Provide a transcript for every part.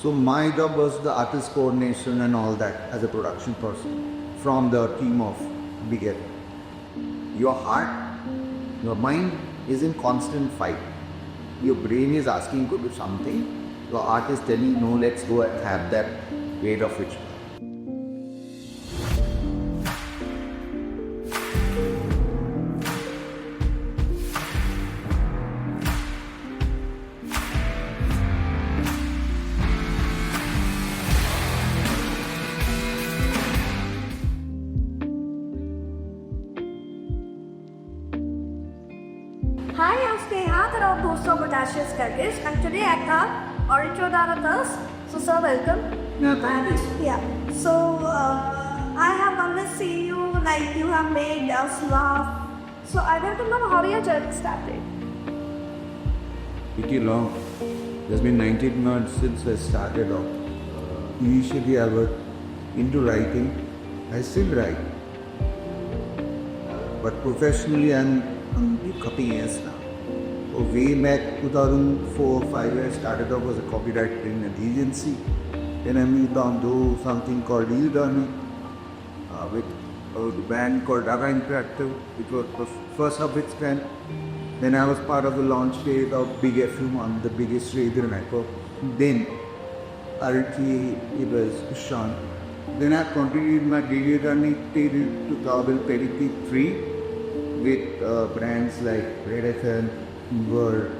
So my job was the artist coordination and all that as a production person from the team of Big F. Your heart, your mind is in constant fight. Your brain is asking you to do something. Your heart is telling you, no, let's go and have that weight of which. Hi, I'm Sneha, the Posto Bhatey Turkish, and today I have Aritra with us. So, sir, welcome. Yeah, thank you. Yeah. So, I have always seen you like you have made us laugh. So, I want to know how your journey started. Pretty long. It's been 19 months since I started off. Initially, I was into writing. I still write. But professionally, I'm a couple years now. So way back 2004-5, I started off as a copywriter at the agency. Then I moved on to something called e-learning with a band called Adda Interactive. It was the first of its kind. Then I was part of the launch phase of Big FM on the biggest radio network. Then Aritra, it was Sean. Then I continued my daily journey till 2023 with brands like Red FM, Word,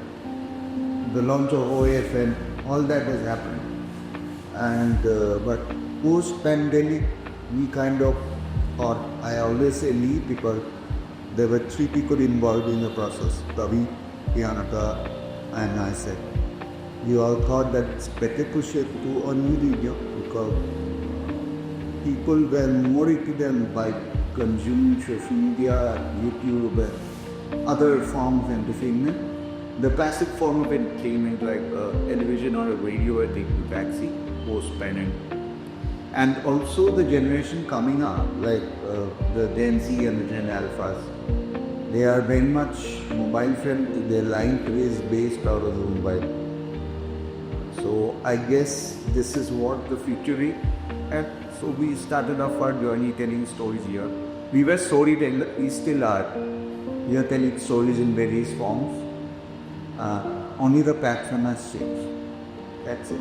the launch of OFN, all that has happened. And but post-pandemic, we kind of, or I always say we because there were three people involved in the process, Tavi, Pianata, and I said. We all thought that it's better to shift to a new video because people were more into them by consuming social media, YouTube, and other forms of entertainment. The classic form of entertainment like television or a radio had taken a backseat post-pandemic. And also the generation coming up, like the Gen Z and the Gen Alphas, they are very much mobile friendly. Their life is based out of the mobile. So I guess this is what the future is. And so we started off our journey telling stories here. We were storytellers, we still are. We are telling stories in various forms. Only the platform has changed. That's it.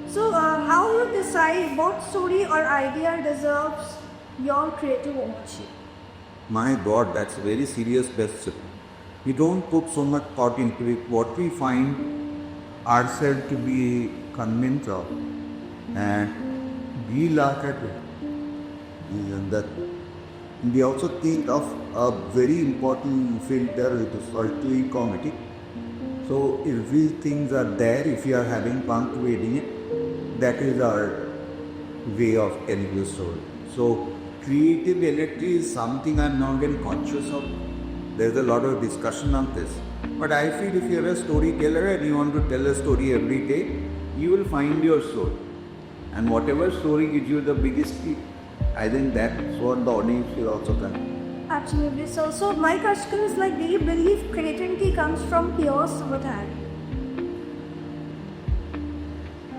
So, how you decide what story or idea deserves your creative ownership? My God, that's a very serious question. We don't put so much thought into it. What we find ourselves to be convinced of, and we laugh at it. And that we also think of a very important filter, which is called comedy. So if these things are there, if you are having fun creating it, that is our way of telling the story. So creative electricity is something I'm not getting conscious of. There's a lot of discussion on this. But I feel if you're a storyteller and you want to tell a story every day, you will find your story. And whatever story gives you the biggest kick, I think that's what the audience will also come. Absolutely. So my question is like, do you believe creativity comes from pure sabotage?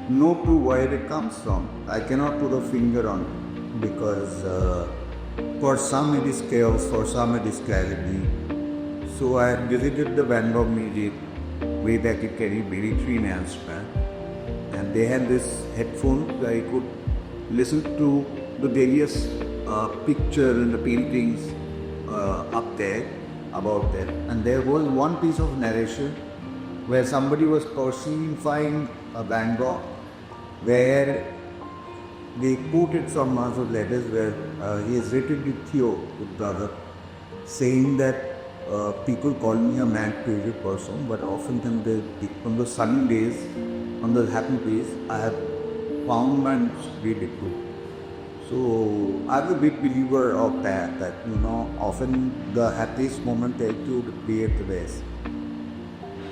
No clue where it comes from. I cannot put a finger on it because for some it is chaos, for some it is clarity. So I visited the Van Gogh Museum way back in Kerry, 3 in Amsterdam, and they had this headphones that I could listen to the various pictures and the paintings up there, about there. And there was one piece of narration where somebody was personifying a Van Gogh, where they quoted from one of the letters where he has written to Theo, his brother, saying that people call me a mad creative person, but often on the sunny days, on the happy days, I have found my really good. So I'm a big believer of that often the happiest moment help you to create the best.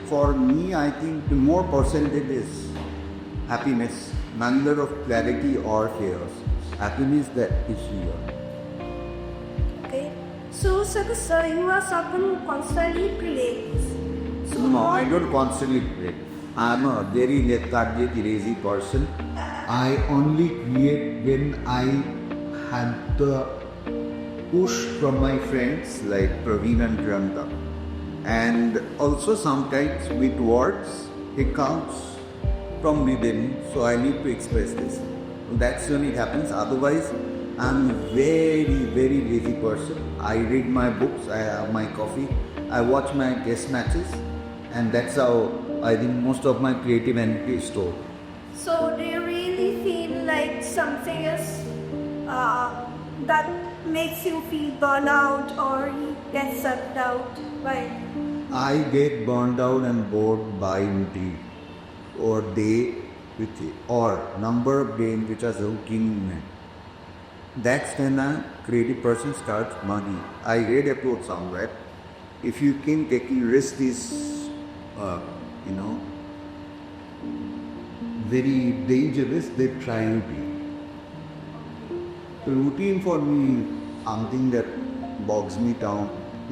For me, I think the more percentage is happiness, neither of clarity or chaos. Happiness that is here. Okay. So, sir, you are someone who constantly creates. So No, I don't constantly create. I'm a very lethargic, lazy person. I only create when I had the push from my friends like Praveen and Priyanka. And also sometimes with words, it comes from within, so I need to express this. That's when it happens. Otherwise, I'm a very, very lazy person. I read my books, I have my coffee, I watch my test matches, and that's how I think most of my creative energy is stored. So do you really feel like something is that makes you feel burnout or you get sucked out by it? I get burned out and bored by routine or day with it, or number of games which are hooking me. That's when a creative person starts money. I read a quote somewhere. If you can take a risk is, you know, very dangerous, they try to be. The routine for me is something that bogs me down,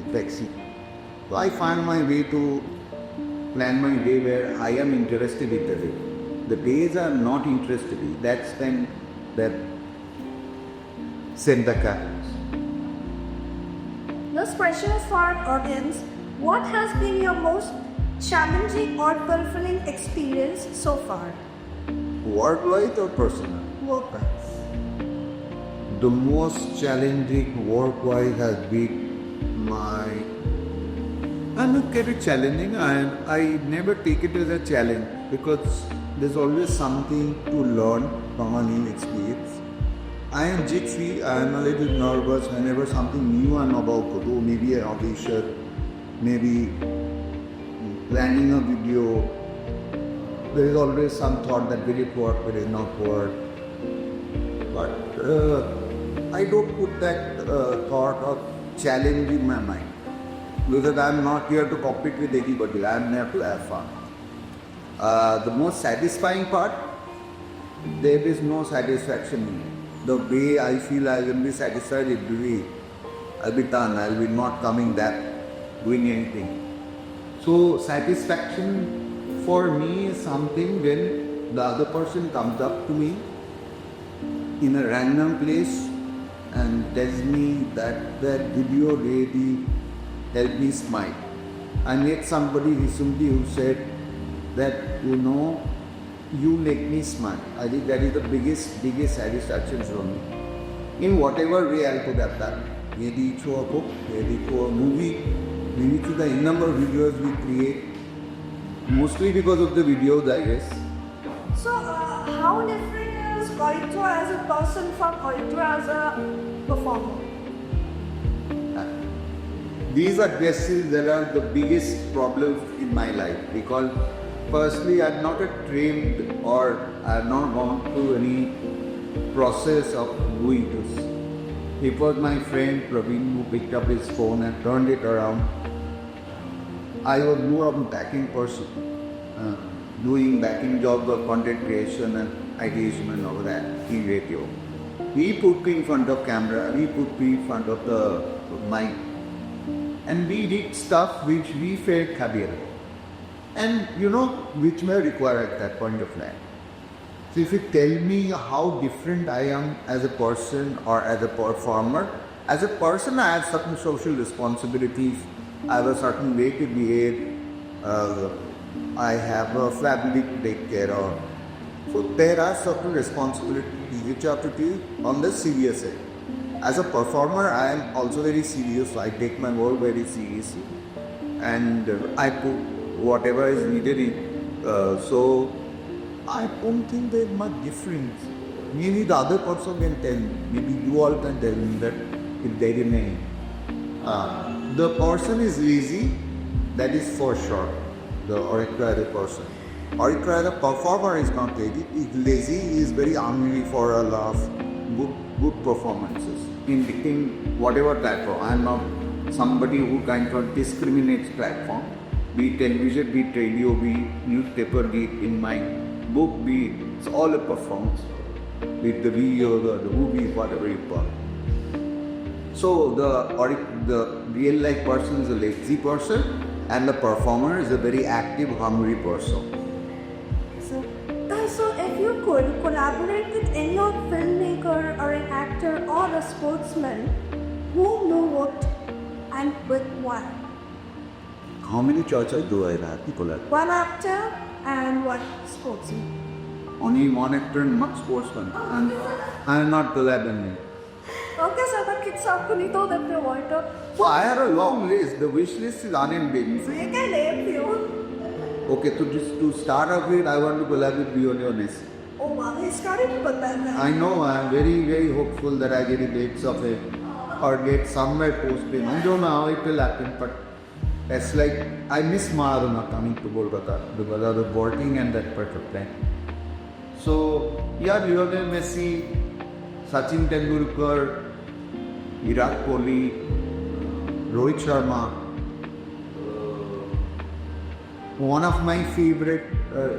affects it. So I find my way to plan my day where I am interested in the day. The days are not interested in, that's when that send the happens. This question is for our audience. What has been your most challenging or fulfilling experience so far? Work-wise or personal? Work-wise. The most challenging work-wise has been my... I don't get it challenging, and I never take it as a challenge because there's always something to learn from a new experience. I am jittery, I am a little nervous whenever something new I'm about to do, maybe an audition, maybe planning a video. There is always some thought that will it work, will it not work. But I don't put that thought of challenge in my mind. Because I'm not here to compete with anybody, I'm here to have fun. The most satisfying part, there is no satisfaction in it. The way I feel I will be satisfied, it will be, I'll be done, I'll be not coming back, doing anything. So satisfaction for me is something when the other person comes up to me in a random place and tells me that that video really helped me smile. I met somebody recently who said that, you know, you make me smile. I think that is the biggest satisfaction for me. In whatever way I'll put at that. Maybe through a book, maybe through a movie, maybe through the number of videos we create. Mostly because of the videos, I guess. So, how different is Aritra as a person from Aritra as a performer? These are questions that are the biggest problems in my life because firstly, I'm not a trained or I've not gone through any process of doing this. It was my friend Praveen who picked up his phone and turned it around. I was more of a backing person, doing backing jobs of content creation and ideation and all that in radio. We put me in front of camera, we put me in front of the mic, and we did stuff which we felt happy about. And you know, which may require at that point of time. So if you tell me how different I am as a person or as a performer, as a person I have certain social responsibilities, I have a certain way to behave, I have a family to take care of. So there are certain responsibilities which I have to take on the serious side. As a performer, I am also very serious, so I take my work very seriously and I put whatever is needed in. So I don't think there's much difference. Maybe the other person can tell me, maybe you all can tell me that if there is any. The person is lazy, that is for sure. The Aritra as a person. Aritra as a performer is not lazy. He's lazy, he is very hungry for a laugh, good performances in whatever platform. I am not somebody who kind of discriminates platform. Be it television, be it radio, be it newspaper, be it in my book, be it, it's all a performance. Be it the video, the movie, whatever you call it. So the real life person is a lazy person and the performer is a very active, hungry person. you could collaborate with any of filmmaker or an actor or a sportsman, whom you worked and with why? How many choices do I have to collaborate? One actor and one sportsman. Only one actor and one sportsman. And I am not collaborating. Okay, sir, but kids आपको नहीं तो that you want to. So I have a long list. The wish list is unending. So you can name few. Okay, so just to start off with, I want to collaborate with Leonis. Oh wow, he started with that now. I know, I am very, very hopeful that I get a dates of it or get somewhere posted. I don't know how it will happen, but it's like I miss Maharana coming to Kolkata because of the boarding and that part of plan. So, yeah, Lionel Messi, Sachin Tendulkar, Virat Kohli, Rohit Sharma. One of my favorite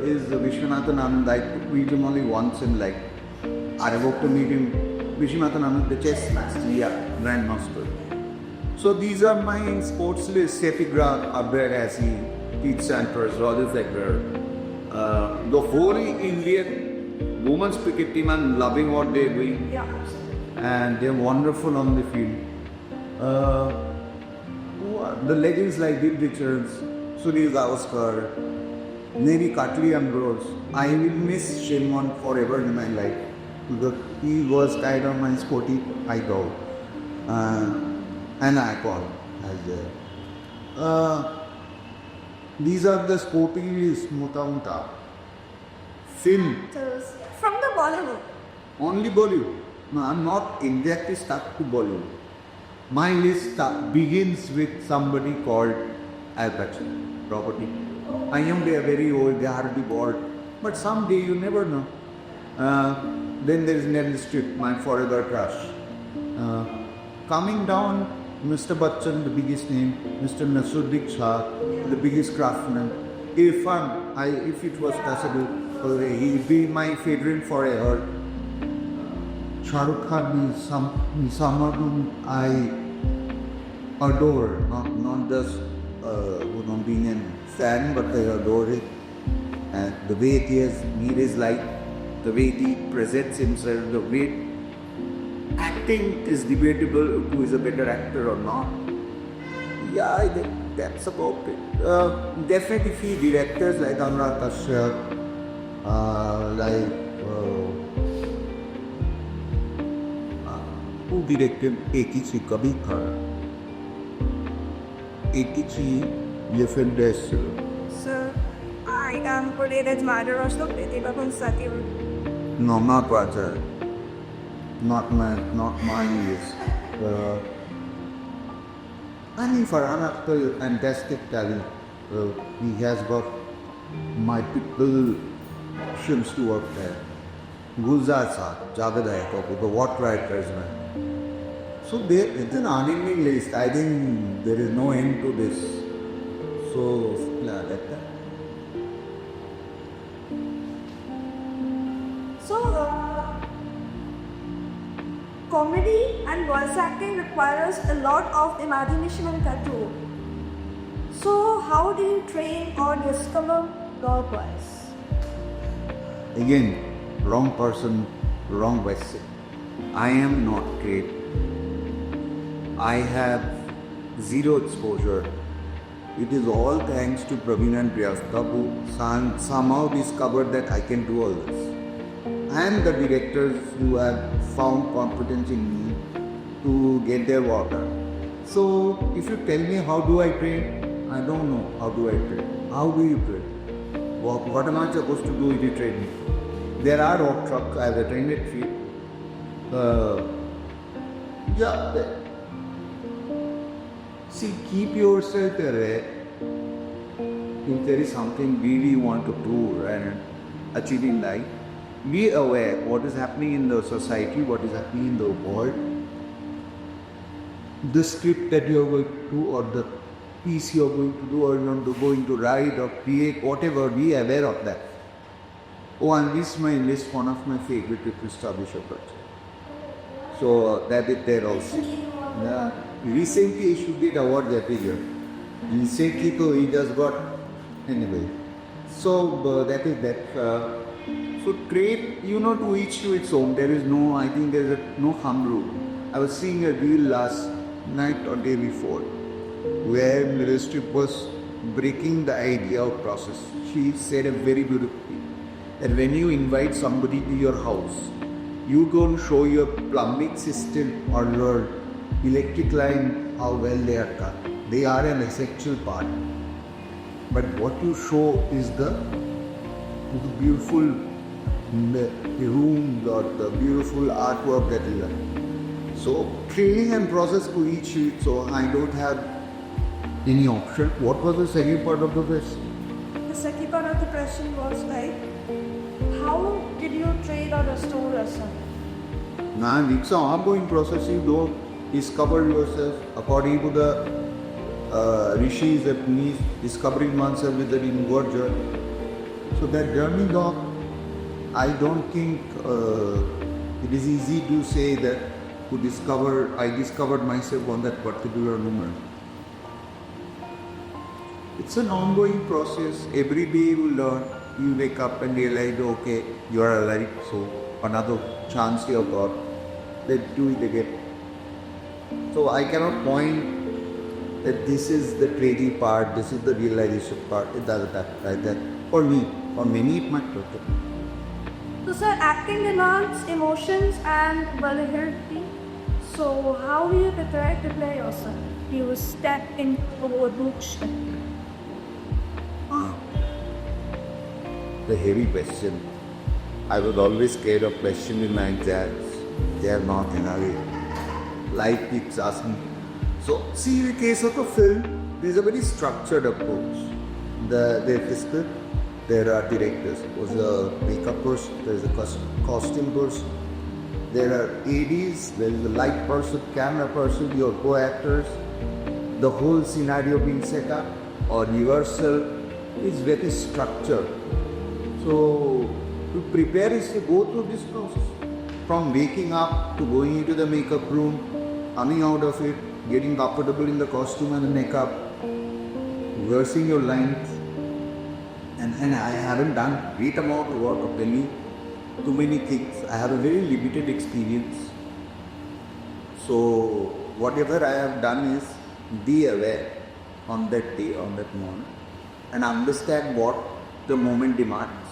is Vishwanathan Anand. I meet him only once in life. I hope to meet him. Vishwanathan Anand, the chess master, grandmaster. So these are my sports list. Steffi Graf, Abhay Gassi, Pete Sampras, Roger Federer. The whole Indian women's cricket team, I'm loving what they're doing. Yeah. And they're wonderful on the field. The legends like Bill Richards, Sunil Gavaskar, Navy Cuttley Ambrose. I will miss Shimon forever in my life because he was kind of my sporty idol, an icon as well. These are the sporty muta. Film, From the Bollywood. only Bollywood. No, I'm not exactly stuck to Bollywood. My list begins with somebody called Aritra, property. I am they are very old, they are hardly bored. But someday you never know. Then there is Nelly Strip, my forever crush. Coming down, Mr. Bachchan, the biggest name, Mr. Nasuddin Shah, the biggest craftsman. If it was possible, he would be my favorite forever. Shah Rukh Khan is someone I adore, not just being a fan, but I adore it. And the way he has made his life, the way he presents himself, the way acting is debatable who is a better actor or not. Yeah, I think that's about it. Definitely few directors like Anurag Kashyap, who directed Ek Hi Thi Kabhi Khara. Ek Hi Thi, ये film best. Sir, I am pretty that matter or so pretty but on Satyam. No, not Raja. Not mine is. I mean, Farhan Akhtar, fantastic talent. He has got multiple films to work there. Gulzar Saab, Javed Ayatollah, the what writers, man. So there is an unending list. I think there is no end to this. So, yeah, that's that. So, comedy and voice acting requires a lot of imagination and control. So, how do you train or discover your voice? Again, wrong person, wrong question. I am not great. I have zero exposure. It is all thanks to Praveen and Priyasta who somehow discovered that I can do all this. And the directors who have found competence in me to get their work done. So, if you tell me how do I train, I don't know how do I train. How do you train? What am I supposed to do if you train me? There are walk trucks, I have a trained at field. See, keep yourself aware. If there is something really you want to do and achieve in life, be aware what is happening in the society, what is happening in the world. The script that you are going to do or the piece you are going to do or you're going to write or create, whatever, be aware of that. Oh, and this is my list, one of my favorite is Krista Bishop. So that is there also. Yeah. Recently he should get awards every year. Recently he just got, anyway. So that is that. So trade, to each to its own. There is no, I think there is no hum rule. I was seeing a reel last night or day before where Meryl Streep was breaking the idea of process. She said a very beautiful thing that when you invite somebody to your house, you don't show your plumbing system or your electric line how well they are done. They are an essential part. But what you show is the beautiful room or the beautiful artwork that is done. So training and process to each to its own. I don't have any option. What was the second part of the question? The second part of the question was like, how did you trade or restore yourself? Now, it's an ongoing process. You don't discover yourself according to the rishis, that means discovering oneself with an inward journey. So that journey, dog, I don't think it is easy to say that I discovered myself on that particular moment. It's an ongoing process. Every day you learn, you wake up and realize, okay, you are alive, so another chance you have got, let's do it again. So I cannot point that this is the trading part, this is the realization part. It doesn't happen like that. For me, for many it might happen. So sir, acting demands emotions and vulnerability. So how do you prepare to play yourself? You step into a bush. The heavy question. I was always scared of questioning my exams. They are not in a way. Life keeps asking. So, see, in the case of a film, there is a very structured approach. There are directors, there's a makeup person, there is a costume person, there are ADs, there is a light person, camera person, your co-actors. The whole scenario being set up or rehearsal is very structured. So, to prepare is to go through this process. From waking up to going into the makeup room, coming out of it, getting comfortable in the costume and the makeup, rehearsing your lines. And I haven't done great amount of work of telling too many things. I have a very limited experience. So whatever I have done is be aware on that day, on that moment, and understand what the moment demands.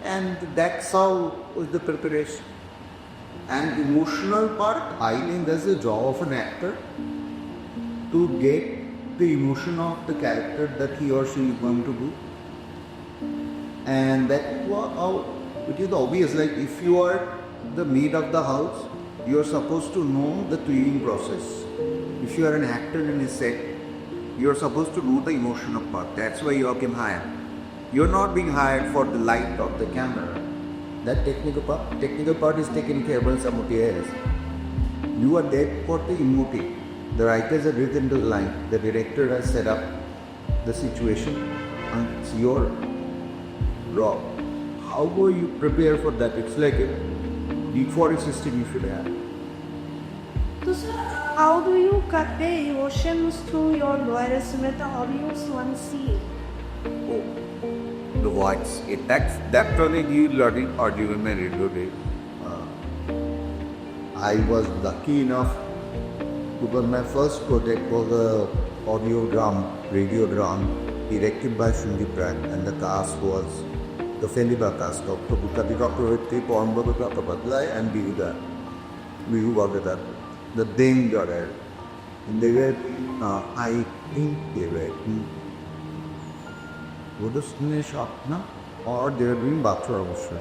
And that's how was the preparation. And emotional part, I think that's the job of an actor to get the emotion of the character that he or she is going to do. And that how it is obvious, like if you are the maid of the house, you are supposed to know the cleaning process. If you are an actor in a set, you are supposed to know the emotional part. That's why you are being hired. You are not being hired for the light of the camera. That technical part is taken care by somebody else. You are there for the emotive. The writers have written the line. The director has set up the situation, and it's your job. How do you prepare for that? It's like a deep forest system you should have. So sir, how do you convey emotions through your voice with the audience once see? Oh, the voice. That's only you learning audio in my radio days. I was lucky enough because my first project was a radio drum, directed by Shundip Rai, and the cast was the Feliba cast of Posto Bhatey, Posto Bhatey, and Bihu Bhagata. The danger there. And they were, I think they were or they were doing Batra also.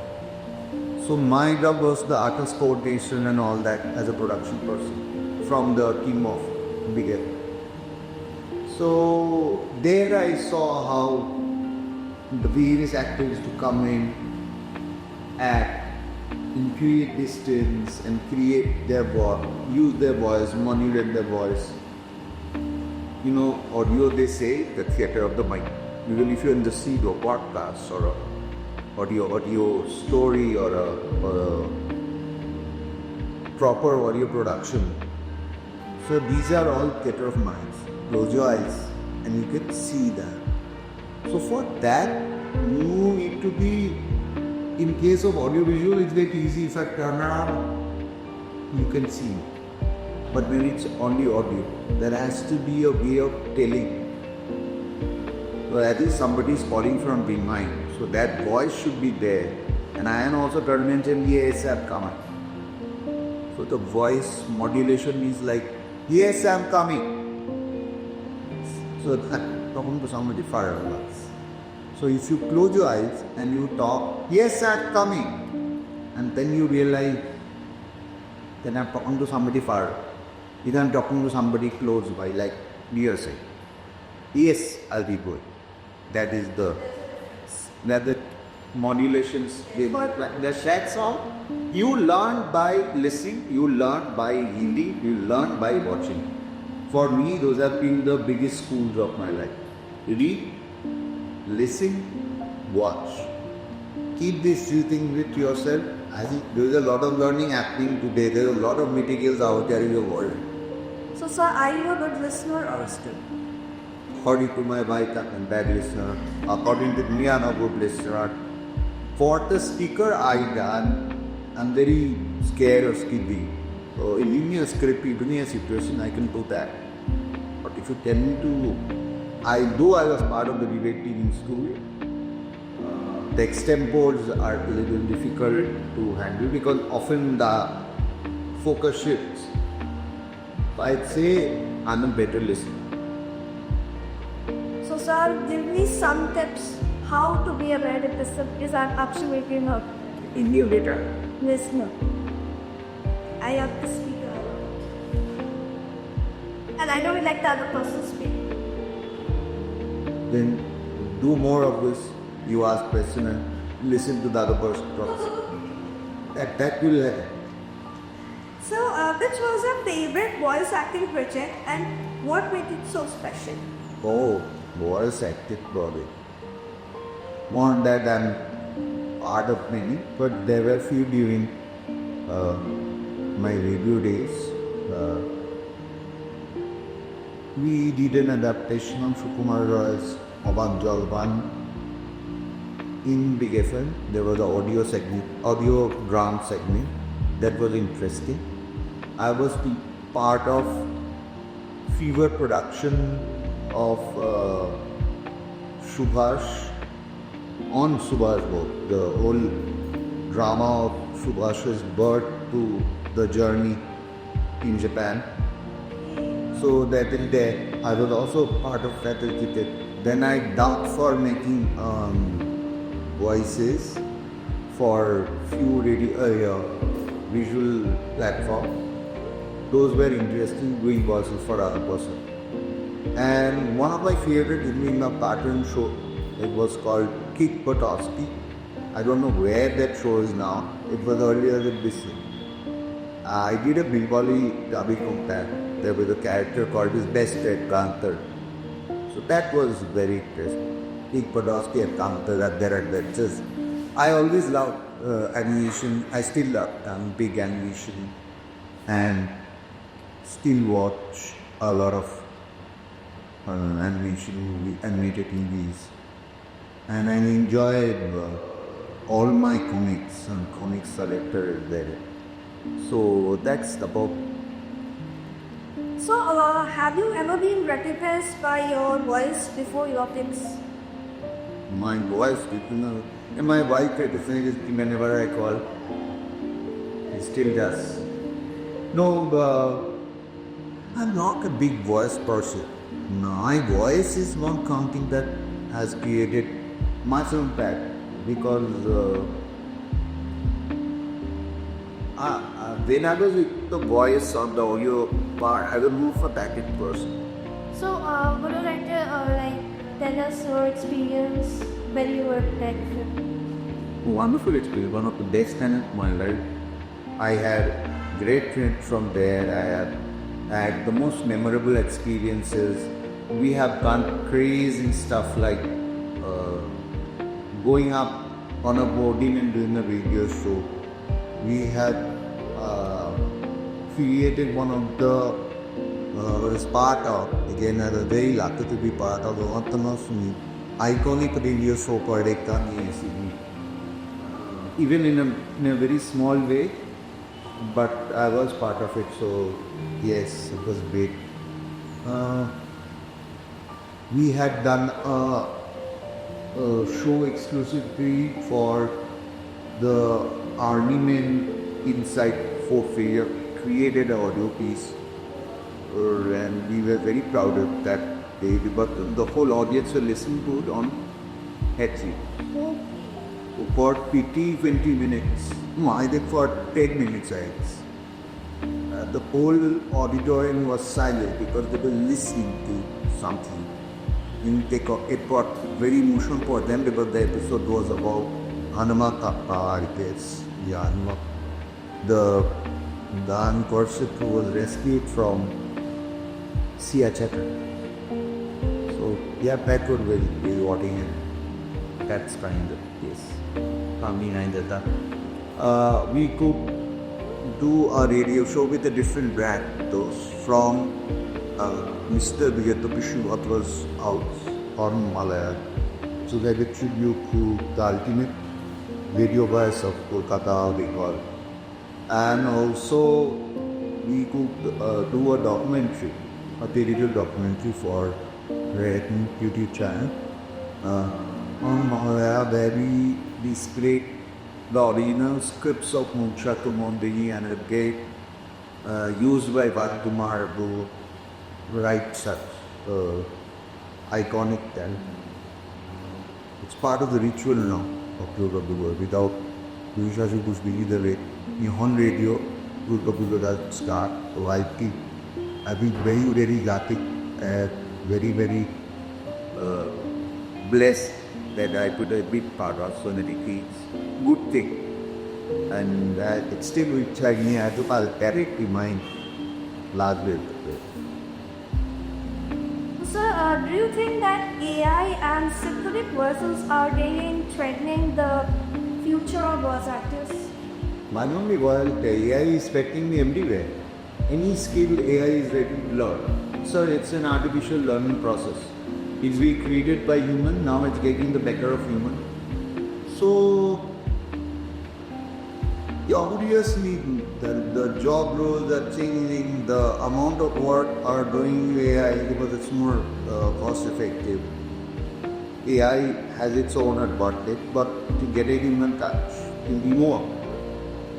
So my job was the artist coordination and all that as a production person from the team of Bigger. So there I saw how the various actors to come in, act, and create distance and create their voice, use their voice, modulate their voice. You know, audio they say the theatre of the mind. Even if you're in the seat or podcast or a audio story or a proper audio production. So these are all theatre of minds. Close your eyes and you can see that. So for that, you need to be in case of audiovisual, it's very easy. If I turn around, you can see. But when it's only audio, there has to be a way of telling. So at least somebody is calling from behind. So that voice should be there. And I am also mentioned, yes, I'm coming. So the voice modulation is like, yes, I'm coming. So that talking to somebody far away. So if you close your eyes and you talk, yes, I'm coming. And then you realize, then I'm talking to somebody far. Either I'm talking to somebody close by, like near side. Yes, I'll be good. That is the modulations. The sad song, you learn by listening, you learn by reading, you learn by watching. For me, those have been the biggest schools of my life. Read, listen, watch. Keep these few things with yourself. I think there is a lot of learning happening today. There is a lot of materials out there in the world. So, sir, are you a good listener or a student? According to my wife, I'm a bad listener. According to me, I'm a good listener. For the speaker, I'm very scared of skipping. So, if you give me a script, give me a situation, I can do that. But if you tell me to, I was part of the debate team in school. The extempores are a little difficult to handle because often the focus shifts. So I'd say I'm a better listener. So, sir, give me some tips how to be a better listener because I'm absolutely not a listener. I have to speak out. And I don't like the other person speak. Then do more of this. You ask question and listen to the other person talk. That will help. So, which was your favorite voice acting project and what made it so special? Oh, voice acting project. More than that, I'm part of many, but there were few during my radio days. We did an adaptation of Sukumar Roy's Oban Jalban in Big FM. There was an audio segment, audio drama segment that was interesting. I was part of fever production of Subhash on Subhash Boat, the whole drama of Subhash's birth to the journey in Japan. So that is there. I was also part of that. Then I dubbed for making voices for few radio visual platforms. Those were interesting, doing voices for other person. And one of my favorite in a pattern show, it was called Chit-chat. I don't know where that show is now. It was earlier with this. I did a Bengali dubbing compare. There was a character called his best at Kantar. So that was very interesting. Chit-chat at Kantar, at their adventures. I always loved animation. I still love big animation and still watch a lot of animated TVs. And I enjoyed all my comics and comic selector is there. So that's about. So, have you ever been recognized by your voice before your tips? My voice, and my wife recognizes me whenever I call. It still does. No, I'm not a big voice person. My voice is not something that has created much impact because when I was with the voice on the audio part, I was more of a packet person. So, would you like to tell us your experience when you were tech? Wonderful experience, one of the best times of my life. I had great friends from there. I had the most memorable experiences. We have done crazy stuff like going up on a podium and doing a radio show. We had created one of the was part of, again I was very lucky to be part of the iconic radio show called Ekta even in a very small way, but I was part of it, so yes, it was great. Uh, we had done a show exclusively for the army men inside Fort Failure, created an audio piece, and we were very proud of that day, but the whole audience will listen to it on headset. For 20 minutes. No, I think for 10 minutes, I guess. The whole auditorium was silent because they were listening to something. It got very emotional for them because the episode was about Hanuma Kappa, I guess. Yeah, Hanuma. The unfortunate who was rescued from Siachetan. So, yeah, that was very rewarding, and that's kind of, yes. Behind that. We could do a radio show with a different brand, those from Mr. Vigatopushu, what was out on Malaya. So that a tribute to the ultimate radio voice of Kolkata, Bengal. And also we could do a documentary, a digital documentary for Red YouTube channel on Malaya, where we displayed the original scripts of Muncha Kumondegi and a gate used by Vadkumar to write such iconic talent. It's part of the ritual now of Durga Puja. Without Vishashi Pushbiji, the Nihon radio, Durga Puja does start. So I keep, I've been very gothic and very blessed that I could have been part of so many things. Good thing. And it's still with me, I have to directly mind largely. So, do you think that AI and synthetic voices are really threatening the future of voice actors? Not only voice, AI is affecting me everywhere. Any skill AI is ready to learn. So it's an artificial learning process. It's being created by human, now it's getting the better of human. So obviously the job roles are changing, the amount of work are doing AI because it's more cost effective. AI has its own advantage, but to get a human touch, to be more,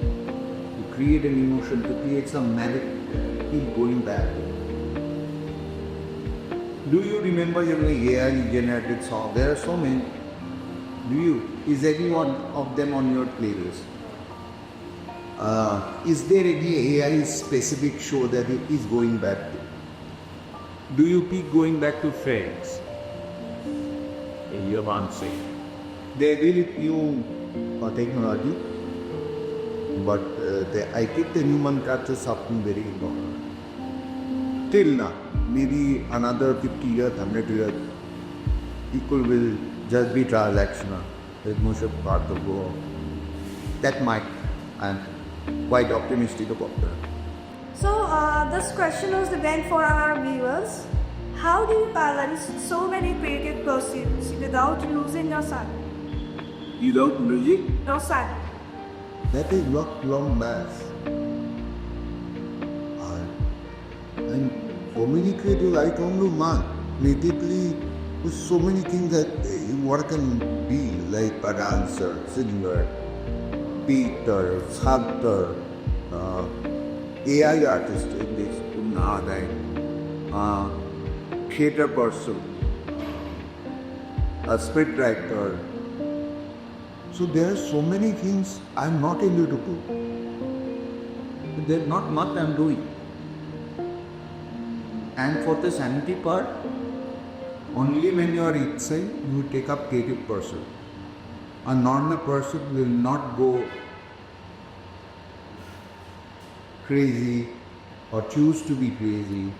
to create an emotion, to create some magic, keep going back. Do you remember your AI generated song? There are so many. Do you? Is any one of them on your playlist? Is there any AI specific show that it is going back to? Do you keep going back to Friends? You can't say. They will new technology, but I think the human touch is something very important. Till now, maybe another 50 years, 100 years, people will just be transactional. There's no part to go. That might. I'm quite optimistic about that. So, this question is again for our viewers. How do you balance so many creative pursuits without losing your sanity? Without losing? Your sanity. That is not long math. And for many creative, I don't know man. Creatively, with so many things that what can be, like a dancer, singer, painter, sculptor, AI artist in this, theatre person, a script writer. So there are so many things I'm not able to do. There's not much I'm doing. And for the sanity part, only when you are inside, you take up creative pursuit. A normal person will not go crazy or choose to be crazy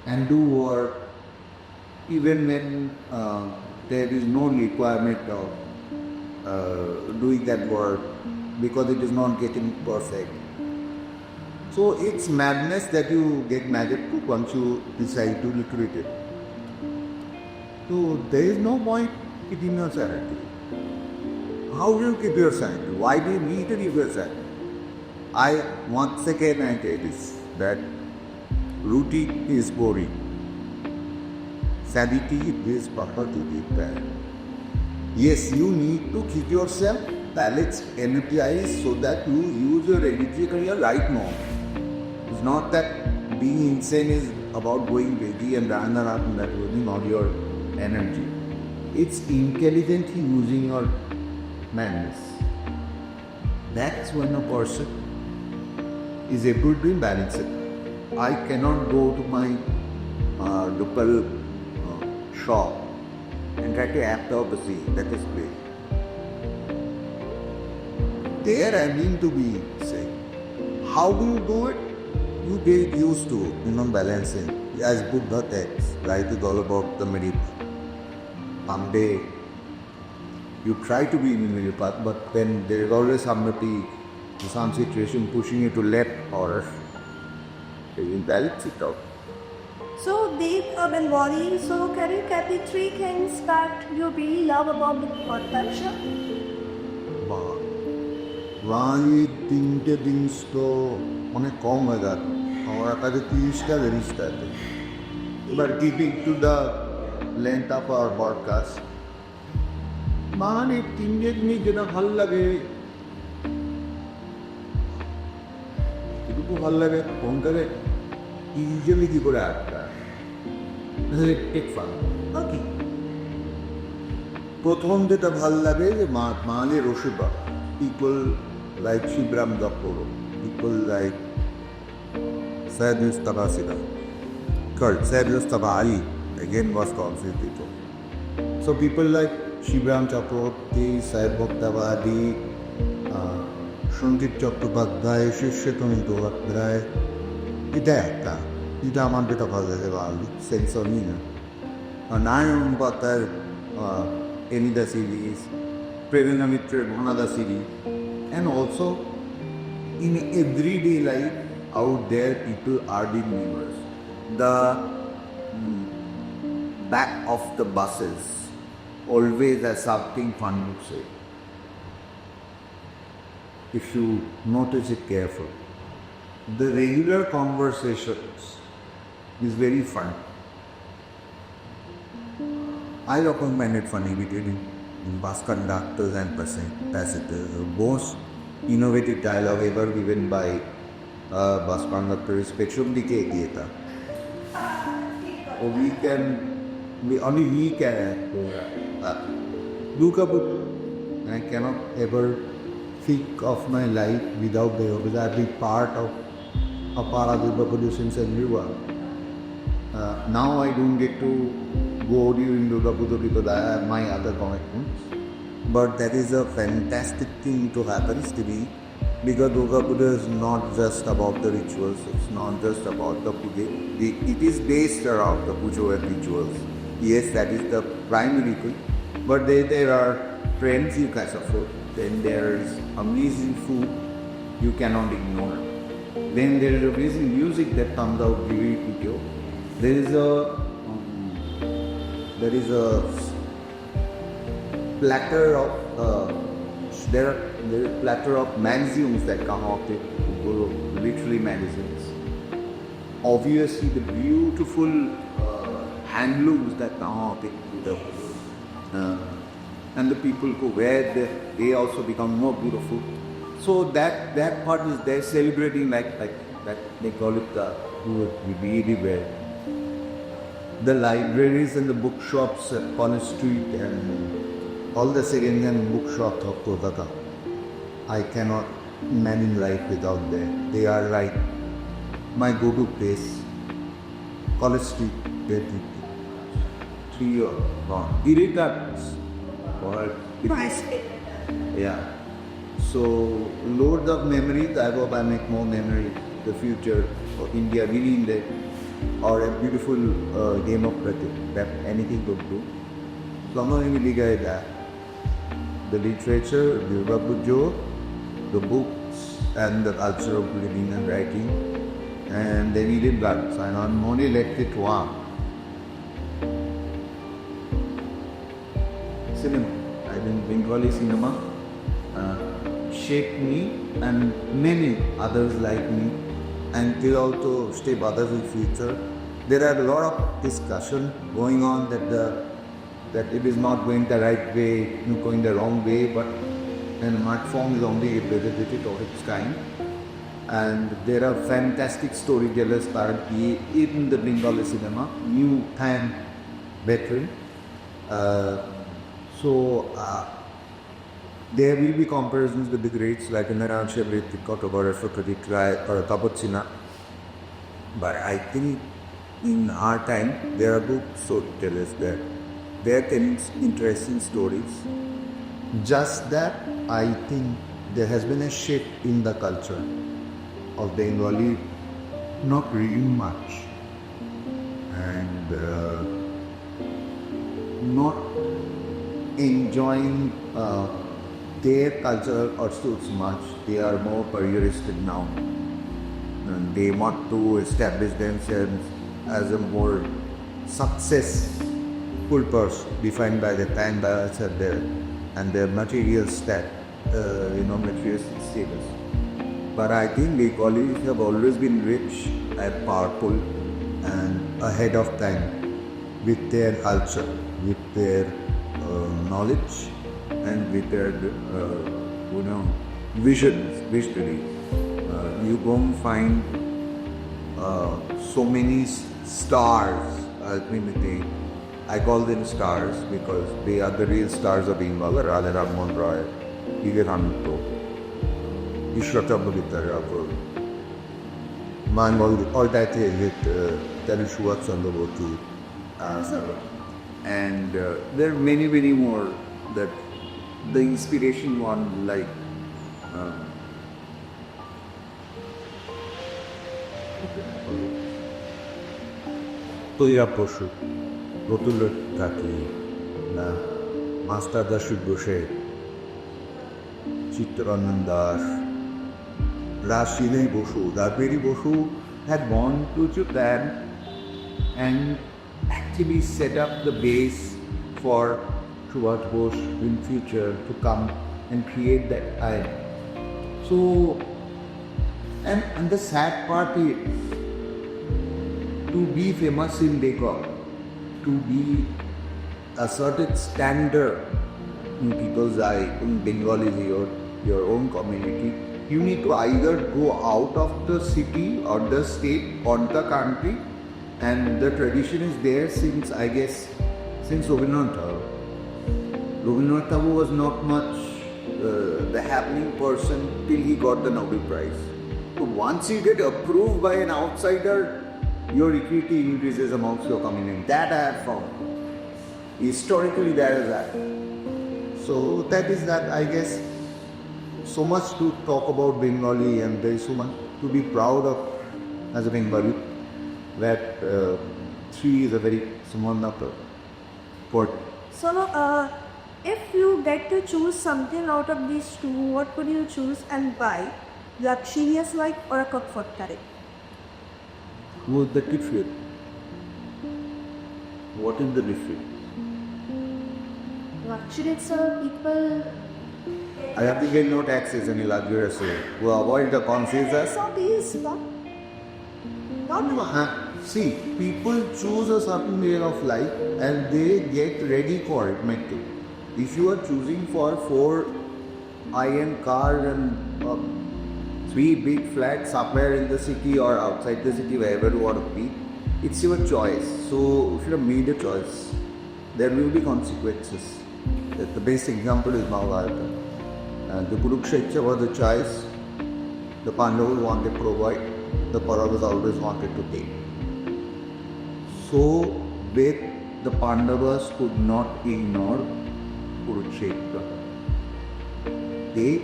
and do work even when there is no requirement of doing that work because it is not getting perfect. So it's madness that you get magic to once you decide to liquidate it. So there is no point keeping your sanity. How do you keep your sanity? Why do you need to keep your sanity? Once again I tell this, that routine is boring. Sanity is proper to be bad. Yes, you need to keep yourself balanced, energized, so that you use your energy career right now. It's not that being insane is about going crazy and running around and losing all your energy. It's intelligently using your madness. That's when a person is able to balance it. I cannot go to my local shop and try to act the opposite. That is great. There I mean to be saying, how do you do it? You get used to balancing. As Buddha texts, life is all about the middle path. Someday you try to be in the middle path, but then there is always somebody, some situation pushing you to left or you balance it out. So deep Bengali, so can you tell me 3 things that you really love about the culture? এই 3টে জিনিস তো অনেক কম হয়ে গেল আমার কাছে 30টা 30টা এবার keeping to the length of our broadcast মানে 3টে জিনিস যেটা ভালো লাগে এটুকু ভালো লাগে কোনটাকে ইউজুয়ালি কি করে আটকা টেক ফান ওকে প্রথম যেটা ভালো লাগে যে মালে রশিবা people like Shibram Dapur, people like Syed Mustafa Sida, Syed Mustafa Ali, again was considered people. So people like Shibram Chakraborty, Syed Mustafa Ali, Shundit Chattopadhyay, Shishyatomil Dovatray, এটা আমার যেটা ভালো লাগে ভালো সেন্স অফ মিনার নারায়ণ পাতার এনিদা series Prerana Mitra Bhanada series, and also in everyday life out there people are the members. The back of the buses always has something fun to say. If you notice it carefully, the regular conversations is very fun. I often find it funny between bus conductors and passengers. The most innovative dialogue ever given by a bus conductor is Petrum Dike Geta. Only we can look up. I cannot ever think of my life without the because I've been part of Aparadhiba productions everyone. Now I don't get to go during Durga Puja because I have my other commitments. But that is a fantastic thing to happen to me because Durga Puja is not just about the rituals, it's not just about the puja. It is based around the puja and rituals. Yes, that is the primary thing. But there are friends you can support. Then there is amazing food you cannot ignore. Then there is amazing music that comes out during video. There is a platter of there is a platter of magazines that come out with literally magazines. Obviously, the beautiful handlooms that come out with and the people who wear they also become more beautiful. So that part is there celebrating like that they call it the really well. The libraries and the bookshops at College Street and all the second-hand bookshops of Kolkata. I cannot imagine life without them. They are like my go-to place. College Street, 3 or gone. Aritra. Nice. Yeah. So loads of memories. I hope I make more memories. The future of India really in there. Or a beautiful game of cricket that anything could do. So I'm going to guide that. The literature, the Puja, the books, and the culture of reading and writing, and the needed blood. So I'm only left it one. Cinema. I think Bengali cinema shaped me and many others like me, and will also shape others in future. There are a lot of discussion going on that it is not going the right way, going the wrong way, but an art form is only a representative of its kind. And there are fantastic storytellers currently in the Bengali cinema, new and veteran. So there will be comparisons with the greats like Naran Shevrit, Kotobar, Aritra, or Tapachina. But I think in our time, there are good storytellers there. They are telling interesting stories. Just that, I think there has been a shift in the culture of Bengali, not really much, and not enjoying their culture or so much. They are more careeristic now, and they want to establish themselves as a more successful person, defined by the time balance and their material materialistic status. But I think Bengalis have always been rich and powerful and ahead of time with their culture, with their knowledge, and with their visionary. You won't find so many stars. I call them stars because they are the real stars of Bengal. Radha Rammohan Roy, Vivekananda, Ishwar Vidyadhar, Mangal, all that with Tanishuat Chandrabotu. And there are many, many more that the inspiration one like Toya Poshu, Rotulat Taki, Master Dashud Boshe, Chittaranandash, Rashile Boshu, Dapiri Boshu had gone to Japan and actually set up the base for Subhash Bose in future to come and create that time. So, and the sad part is to be famous in Bengal, to be a certain standard in people's eye, in Bengal is your own community. You need to either go out of the city or the state or the country, and the tradition is there since, I guess, since Rabindranath Tagore. Rabindranath Tagore was not much the happening person till he got the Nobel Prize. So once you get approved by an outsider, your equity increases amongst your community. That I have found. Historically, that is that. So that is that, I guess. So much to talk about Bengali, and there is so much to be proud of as a Bengali. That three is a very small number. So, if you get to choose something out of these two, what would you choose and why? Luxurious life or a comfort life? What's the difference? What is the difference? Luxurious people. I think they no taxes any luxurious way. We avoid the confusion. So these, not See, people choose a certain way of life and they get ready for it mentally. If you are choosing for 4 high-end cars and 3 big flats somewhere in the city or outside the city, wherever you want to be, it's your choice. So if you have made a choice, there will be consequences. The best example is Mahabharata. And the Kurukshetra was the choice. The Pandavas wanted to provide, the Kauravas always wanted to take. So, with the Pandavas could not ignore Kurukshetra. They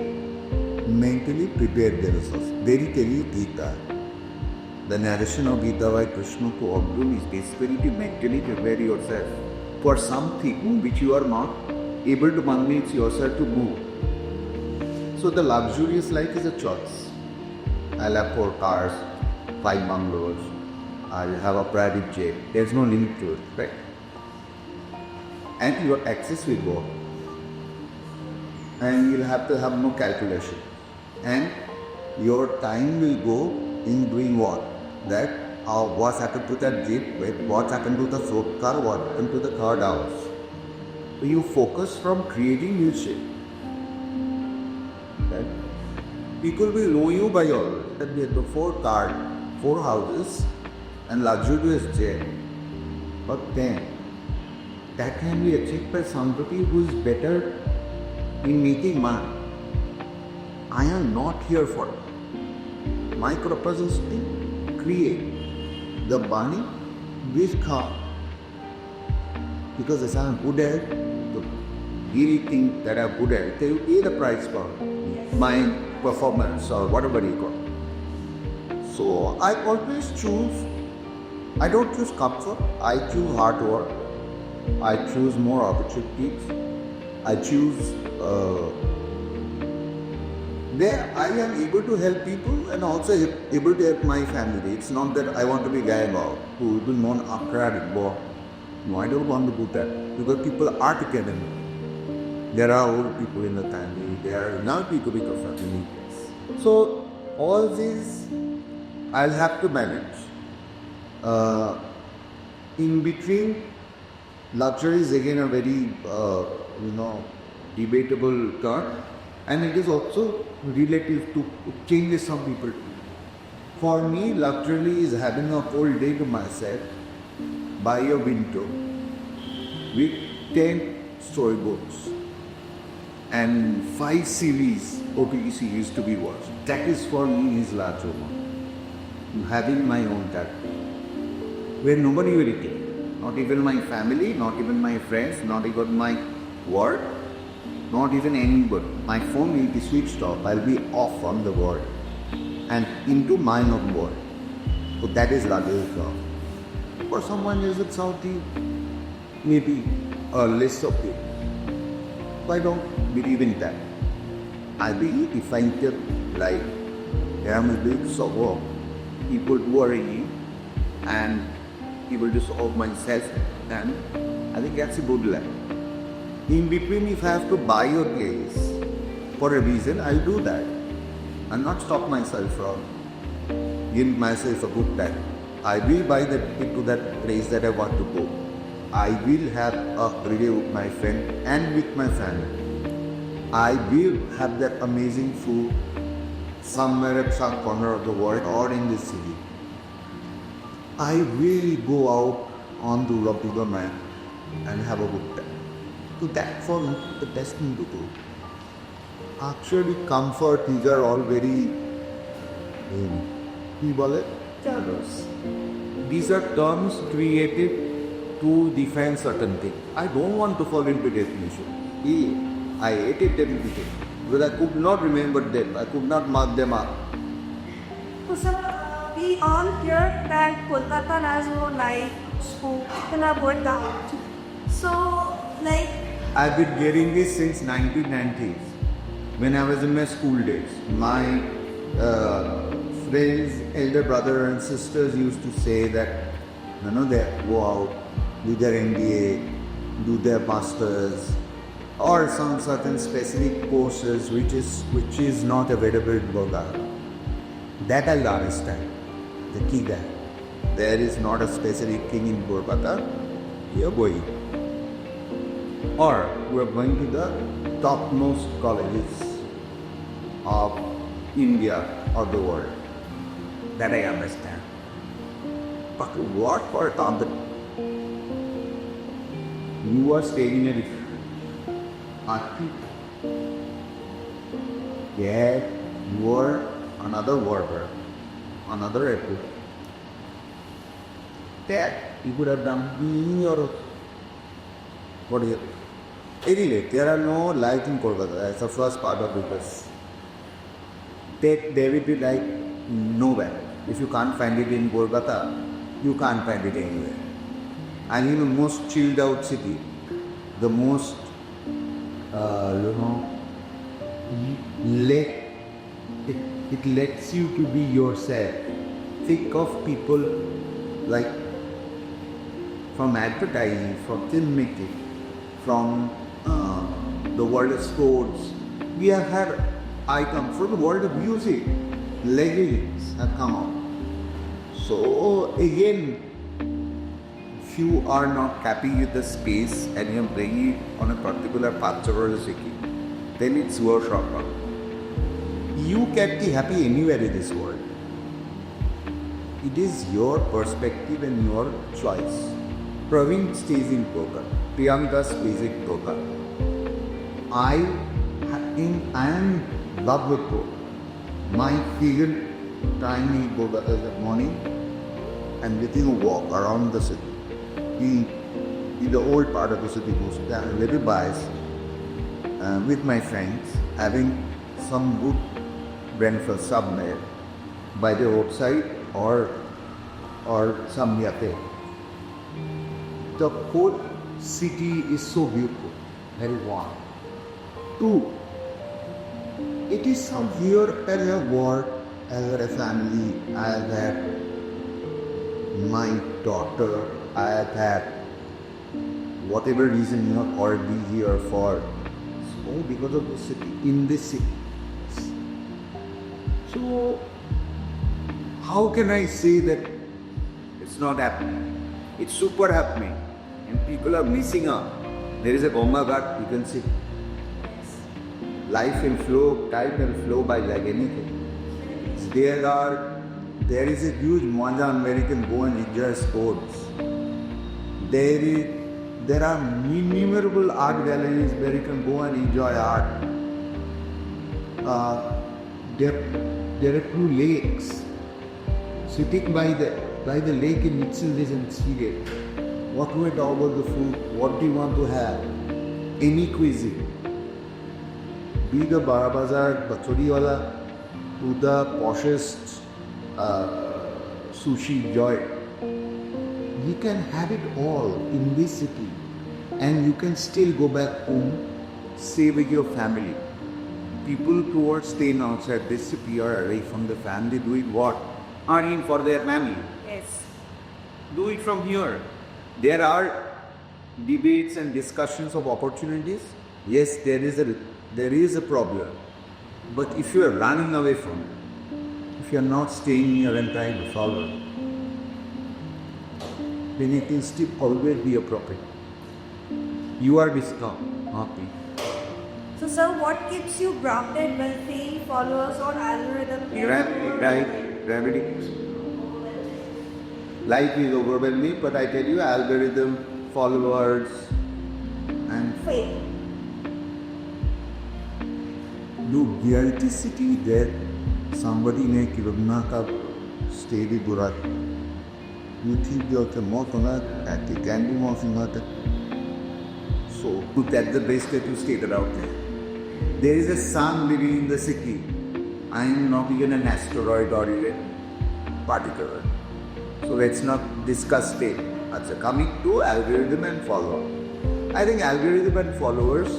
mentally prepared themselves. Very tell you Gita. The narration of Gita by Krishna to Arjuna is basically to mentally prepare yourself for something which you are not able to convince yourself to move. So the luxurious life is a choice. I'll have 4 cars, 5 bungalows, I'll have a private jet. There's no limit to it, right? And your access will go. and you'll have to have no calculation. And your time will go in doing what? That what's happened to that jeep, what's happened to the float car, what happened to the third house. So you focus from creating new shit. Right? People will know you by your that we have the 4 cars, 4 houses, and luxurious jet. But then that can be achieved by somebody who is better in making money. I am not here for it. My purpose is to create the money with car. Because if I am good at the really thing that I am good at, they will pay the price for my performance or whatever you call. So I always choose, I don't choose comfort, I choose hard work, I choose more opportunities, I choose there I am able to help people and also able to help my family. It's not that I want to be guy who will non academic. No, I don't want to do that because people are together. There are old people in the family, there are young people because of family. So all this I'll have to manage. In between, luxury is again a very debatable term, and it is also relative to changes some people. For me, luxury is having a whole day to myself by a window with 10 storybooks and 5 series, OTT series to be watched. That is for me is luxury. Having my own tattoo, where nobody will take, not even my family, not even my friends, not even my work, not even anybody. My phone will be switched off. I'll be off from the world and into my own world. So that is luxury. For someone else it's Saudi, maybe a less of it. So I don't believe in that. I believe if I tell like I am a big so people worrying and able to solve myself, then I think that's a good life. In between, if I have to buy a place for a reason, I'll do that. I'll not stop myself from giving myself a good time. I will buy the ticket to that place that I want to go. I will have a holiday with my friend and with my family. I will have that amazing food somewhere at some corner of the world or in this city. I will go out on the Rapido man and have a good time. So that for me, the best thing to do. Actually, comfort, these are all very, terms. These are terms created to define certain things. I don't want to fall into definition. I hated them because I could not remember them. I could not mark them up. So, sir, we all hear that Kolkata has no life, school, and a word out. So, like, I've been hearing this since 1990s when I was in my school days. My friends, elder brother and sisters used to say that they go out, do their MBA, do their masters, or some certain specific courses which is not available in Kolkata. That I'll understand. The key that there is not a specific thing in Kolkata. You're going. Or we're going to the topmost colleges of India or the world. That I understand. But what for the you are staying in a yeah, you are another worker, another effort. That you could have done me or what is it? Anyway, there are no lights in Kolkata. That's the first part of it. They will be like nowhere. If you can't find it in Kolkata, you can't find it anywhere. And in the most chilled out city, the most, it lets you to be yourself. Think of people like from advertising, from filmmaking, from the world of sports, We have had icons from the world of music. Legends have come out. So again, if you are not happy with the space and you are bringing it on a particular path or city, then it's your problem. You can be happy anywhere in this world. It is your perspective and your choice. Praveen stays in Kolkata. Priyanka stays in Kolkata. I am in love with Kolkata. My favorite time in Kolkata is the morning and taking a walk around the city. In the old part of the city, I am very biased with my friends, having some good breakfast somewhere by the roadside or some yate. The whole city is so beautiful, very warm. Two, it is here as a work, as a family, I have had my daughter, I have had whatever reason you have called me here for. So because of the city, in this city. So how can I say that it's not happening? It's super happening. And people are missing out. There is a Ganga Ghat, you can see. Life will flow, time will flow by like anything. There is a huge Mwanjan where you can go and enjoy sports. There are innumerable art galleries where you can go and enjoy art. There are two lakes. Sitting by the lake in itself is a cigarette. What do we talk about the food? What do you want to have? Any cuisine. Be the Barabazar, Pachoriwala, to the poshest sushi joint. You can have it all in this city and you can still go back home, stay with your family. People who are staying outside this city are away from the family doing what? Earning for their family. Yes. Do it from here. There are debates and discussions of opportunities. Yes, there is a problem. But if you are running away from it, if you are not staying here and trying to solve it, then it can still always be a problem. You are disturbed, not me. So, sir, what keeps you grounded when seeing followers or algorithm? Gravity. Life is overwhelming, but I tell you, algorithm, followers, and Faith. do reality city there. Somebody ne kiruna ka stay di durat. You think you're the motona at the candy mothing. So that's the best that you stayed out there. There is a sun living in the city. I am not even an asteroid or even particle. So let's not discuss it. That's coming to algorithm and follower. I think algorithm and followers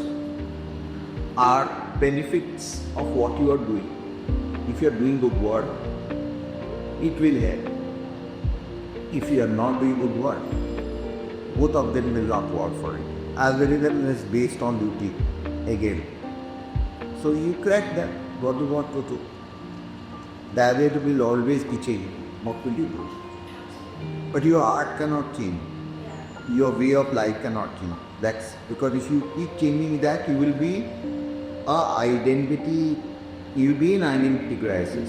are benefits of what you are doing. If you are doing good work, it will help. If you are not doing good work, both of them will not work for you. Algorithm is based on duty again. So you crack that. What do you want to do? The algorithm will always be changing. What will you do? But your art cannot change. Your way of life cannot change. That's because if you keep changing that, you will be you will be in identity crisis.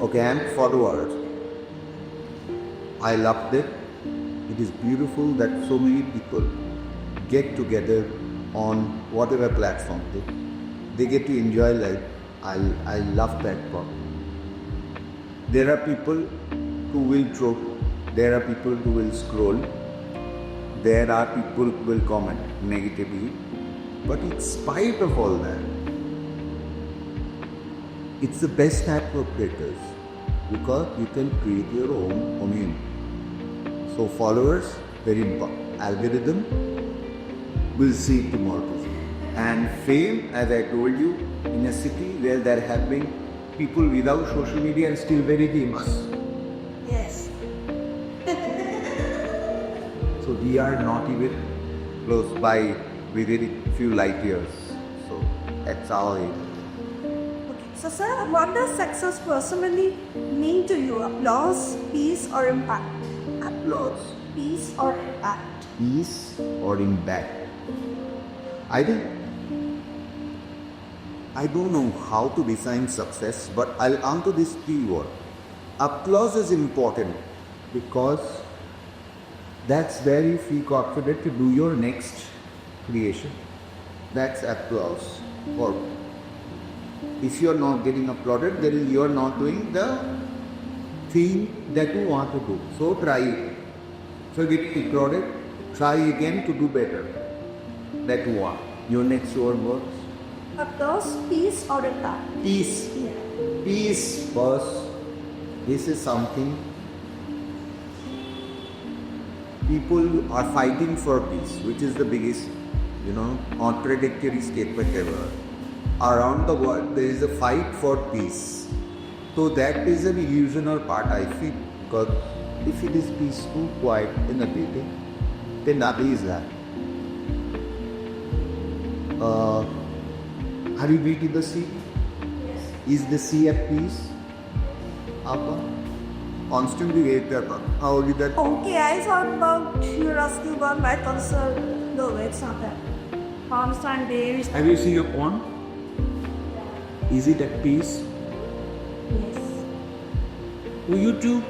Okay, and followers. I loved it. It is beautiful that so many people get together on whatever platform they get to enjoy life. I love that part. There are people who will troll. There are people who will scroll. There are people who will comment negatively. But in spite of all that, it's the best type of creators because you can create your own community. So followers, very important. Algorithm will see tomorrow. And fame, as I told you, in a city where there have been people without social media and still very famous. Yes. So we are not even close by within a few light years. So That's how it. Okay. So, sir, what does success personally mean to you? Applause, peace, or impact? Applause, Peace or impact? peace, or impact. I think I don't know how to define success, but I'll answer this keyword. Applause is important because that's where you feel confident to do your next creation. That's applause. Or if you're not getting applauded, then you're not doing the thing that you want to do. So try it. So getting applauded, try again to do better. That you want. Your next word works. Applause, peace, or impact? Peace. Yeah. Peace, because this is something people are fighting for peace, which is the biggest, contradictory statement ever. Around the world, there is a fight for peace. So that is an illusional part, I feel, because if it is peaceful, quiet in a building, then nothing is that. Have you been to the sea? Yes. Is the sea at peace? Apa? Constantly wait there. How is that? Okay, I thought about you asking about my concern. No, it's not that. Constant days. Have you seen your pond? Is it at peace? Yes. Oh, you too?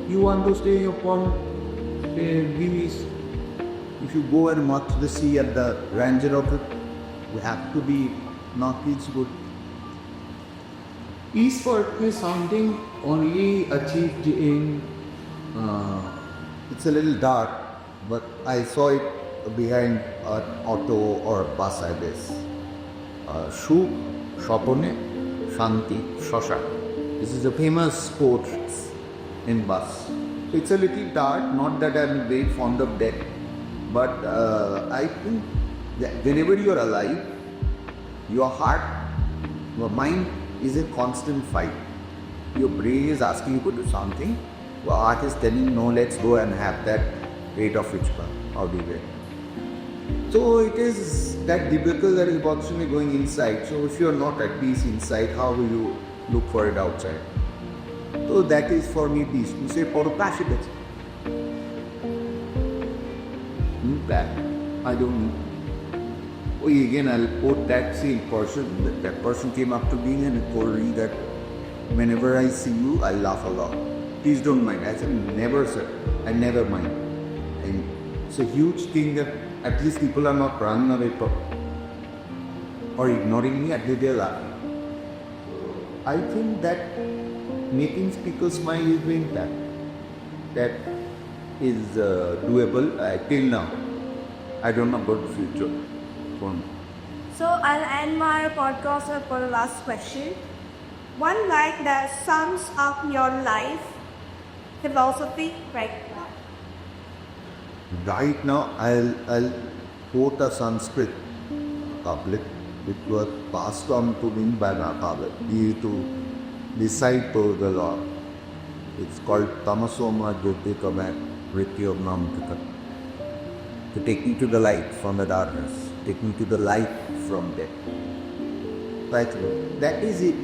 You want to stay in your pond? Stay in peace? If you go and watch the sea at the ranger of it, you have to be not peace good. Peace for me is something only achieved in. It's a little dark, but I saw it behind an auto or bus, I guess. Shu, Shopone, Shanti, Shosha. This is a famous quote in bus. It's a little dark, not that I'm very fond of that, but I think that whenever you're alive, your heart, your mind is a constant fight. Your brain is asking you to do something. Your heart is telling no, let's go and have that rate of which or be there. So it is that debacle that is constantly going inside. So if you are not at peace inside, how will you look for it outside? So that is for me peace. You say for passion. That I don't know. Oh, again, I'll quote that same person. That person came up to me and told me that whenever I see you, I laugh a lot. Please don't mind. I said, never, sir. I never mind. And it's a huge thing that at least people are not running away from or ignoring me, at least they're laughing. I think that making people smile is doing that. That is doable till now. I don't know about the future. So I'll end my podcast with the last question. One line that sums up your life philosophy right now. Right now, I'll quote a Sanskrit tablet which was passed on to me by my father. He used to disciple the Lord. It's called Tamasoma Jyotikama Vrityomnamtika. To take me to the light from the darkness, take me to the light from death. Right? That is it.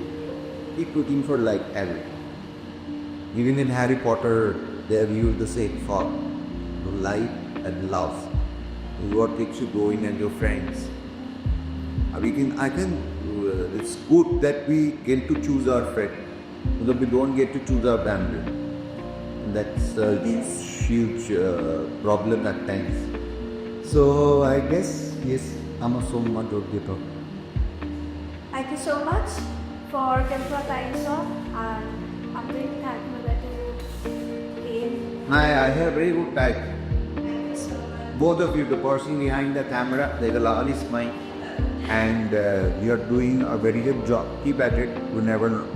Keep looking for light everywhere. Even in Harry Potter, they have used the same form. Light and love is what takes you going and your friends. It's good that we get to choose our friend, because we don't get to choose our family. That's a huge problem at times. So I guess, yes, I'm so much of the talk. Thank you so much for coming to our time, sir. And I'm very thankful that you came. I had a very good time. Thank you so much. Both of you, the person behind the camera, they have a lovely smile, and you are doing a very good job. Keep at it. You never know.